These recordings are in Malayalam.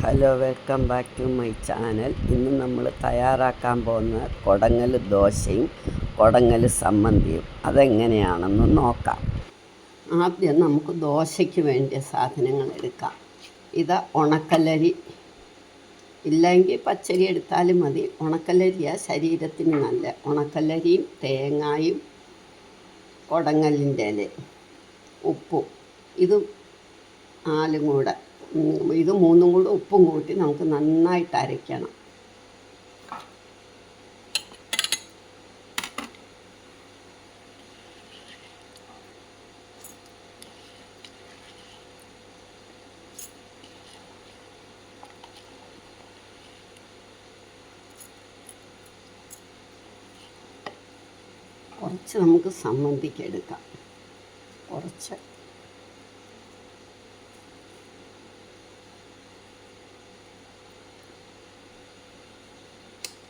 Hello, welcome back to my channel. ഇന്ന് നമ്മൾ തയ്യാറാക്കാൻ പോകുന്ന കൊടങ്ങൽ ദോശയും കൊടങ്ങൽ സമ്മന്തിയും അതെങ്ങനെയാണെന്ന് നോക്കാം. ആദ്യം നമുക്ക് ദോശയ്ക്ക് വേണ്ടിയ സാധനങ്ങൾ എടുക്കാം. ഇത് ഉണക്കലരി, ഇല്ലെങ്കിൽ പച്ചരി എടുത്താലും മതി. ഉണക്കലരിയാണ് ശരീരത്തിന് നല്ല. ഉണക്കലരിയും തേങ്ങായും കൊടങ്ങലിൻ്റെ ഇല, ഉപ്പും, ഇതും നാലും കൂടെ, ഇത് മൂന്നും കൂടെ ഉപ്പും കൂട്ടി നമുക്ക് നന്നായിട്ട് അരയ്ക്കണം. കുറച്ച് നമുക്ക് സമ്മന്തിക്ക് എടുക്കാം. കുറച്ച്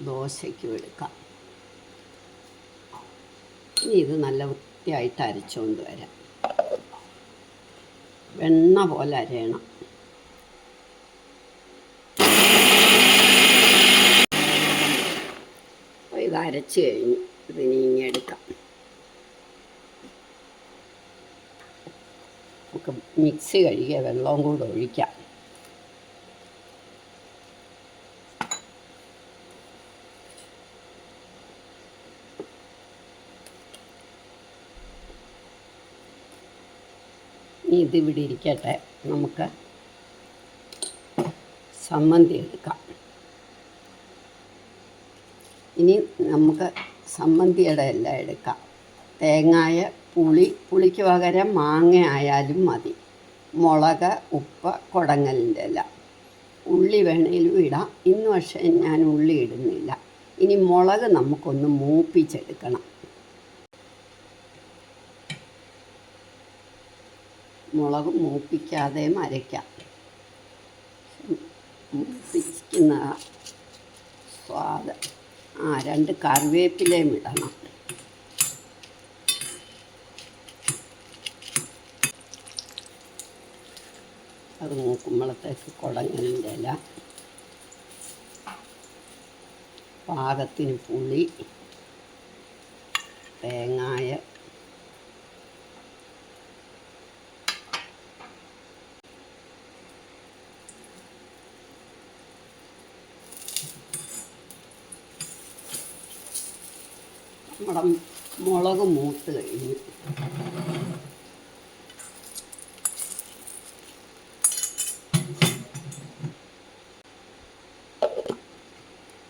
ദോശയ്ക്കും എടുക്കാം. ഇനി ഇത് നല്ല വൃത്തിയായിട്ട് അരച്ചുകൊണ്ട് വരാം. വെണ്ണ പോലെ അരയണം. അപ്പോൾ ഇത് അരച്ച് കഴിഞ്ഞു. ഇതിനി ഇങ്ങനെ എടുക്കാം. നമുക്ക് മിക്സി കഴുകിയ വെള്ളവും കൂടെ ഒഴിക്കാം. ഇനി ഇതിവിടെ ഇരിക്കട്ടെ. നമുക്ക് സമ്മന്തി എടുക്കാം. ഇനി നമുക്ക് സമ്മന്തിയുടെ എല്ലാം എടുക്കാം. തേങ്ങായ, പുളിക്ക് പകരം മാങ്ങ ആയാലും മതി. മുളക്, ഉപ്പ്, കൊടങ്ങലിൻ്റെ ഇല, ഉള്ളി വേണേലും ഇടാം. ഇന്ന് പക്ഷേ ഞാൻ ഉള്ളി ഇടുന്നില്ല. ഇനി മുളക് നമുക്കൊന്ന് മൂപ്പിച്ചെടുക്കണം. മുളക് മൂപ്പിക്കാതെയും അരയ്ക്കാം. മൂപ്പിക്കുന്ന സ്വാദ്. 2 കറിവേപ്പിലയും ഇടണം. അത് മൂക്കുമ്പോഴത്തേക്ക് കൊടങ്ങലിൻ്റെ ഇല, പാകത്തിന് പുളി, തേങ്ങായ, നമ്മുടെ മുളക് മൂത്ത് കഴിഞ്ഞു.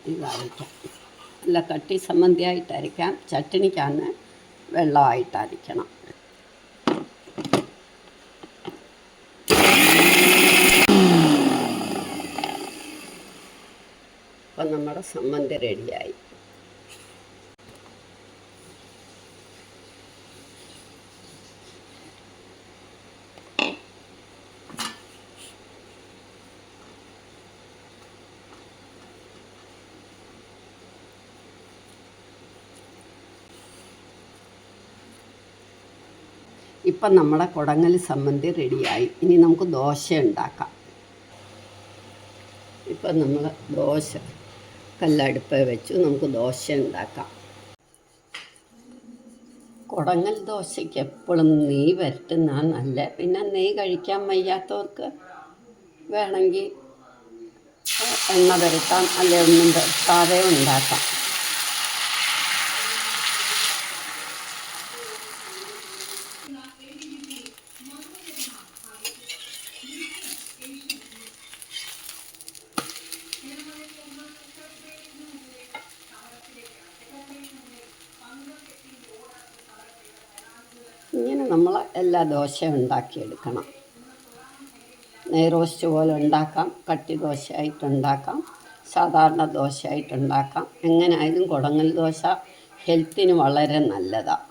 ഇത് അരയ്ക്കാം. നല്ല കട്ടി സമ്മന്തിയായിട്ട് അരയ്ക്കാം. ചട്നിക്കാണ് വെള്ളമായിട്ട് അരയ്ക്കണം. അപ്പം നമ്മുടെ സമ്മന്തി റെഡിയായി. ഇപ്പം നമ്മുടെ കൊടങ്ങൽ സമ്മന്തി റെഡിയായി. ഇനി നമുക്ക് ദോശ ഉണ്ടാക്കാം. ഇപ്പം നമ്മൾ ദോശ കല്ലടുപ്പ് വെച്ചു. നമുക്ക് ദോശ ഉണ്ടാക്കാം. കൊടങ്ങൽ ദോശയ്ക്ക് എപ്പോഴും നെയ്യ് വരട്ടുന്നതാണ് നല്ല. പിന്നെ നെയ്യ് കഴിക്കാൻ വയ്യാത്തവർക്ക് വേണമെങ്കിൽ എണ്ണ വരട്ടാം, അല്ലെ ഒന്നും വരട്ടാതെ ഉണ്ടാക്കാം. ഇങ്ങനെ നമ്മൾ എല്ലാ ദോശയും ഉണ്ടാക്കിയെടുക്കണം. നെയ് റോസ്റ്റ് പോലെ ഉണ്ടാക്കാം, കട്ടി ദോശയായിട്ടുണ്ടാക്കാം, സാധാരണ ദോശയായിട്ടുണ്ടാക്കാം. എങ്ങനെയായാലും കൊടങ്ങൽ ദോശ ഹെൽത്തിന് വളരെ നല്ലതാണ്.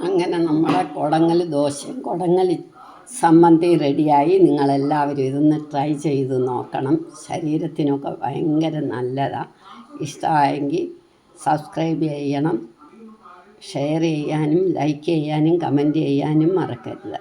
അങ്ങനെ നമ്മുടെ കൊടങ്ങൽ ദോശയും കൊടങ്ങൽ സമ്മന്തി റെഡിയായി. നിങ്ങളെല്ലാവരും ഇതൊന്ന് ട്രൈ ചെയ്ത് നോക്കണം. ശരീരത്തിനൊക്കെ ഭയങ്കര നല്ലതാണ്. ഇഷ്ടമായെങ്കിൽ സബ്സ്ക്രൈബ് ചെയ്യണം, ഷെയർ ചെയ്യാനും ലൈക്ക് ചെയ്യാനും കമൻറ്റ് ചെയ്യാനും മറക്കരുത്.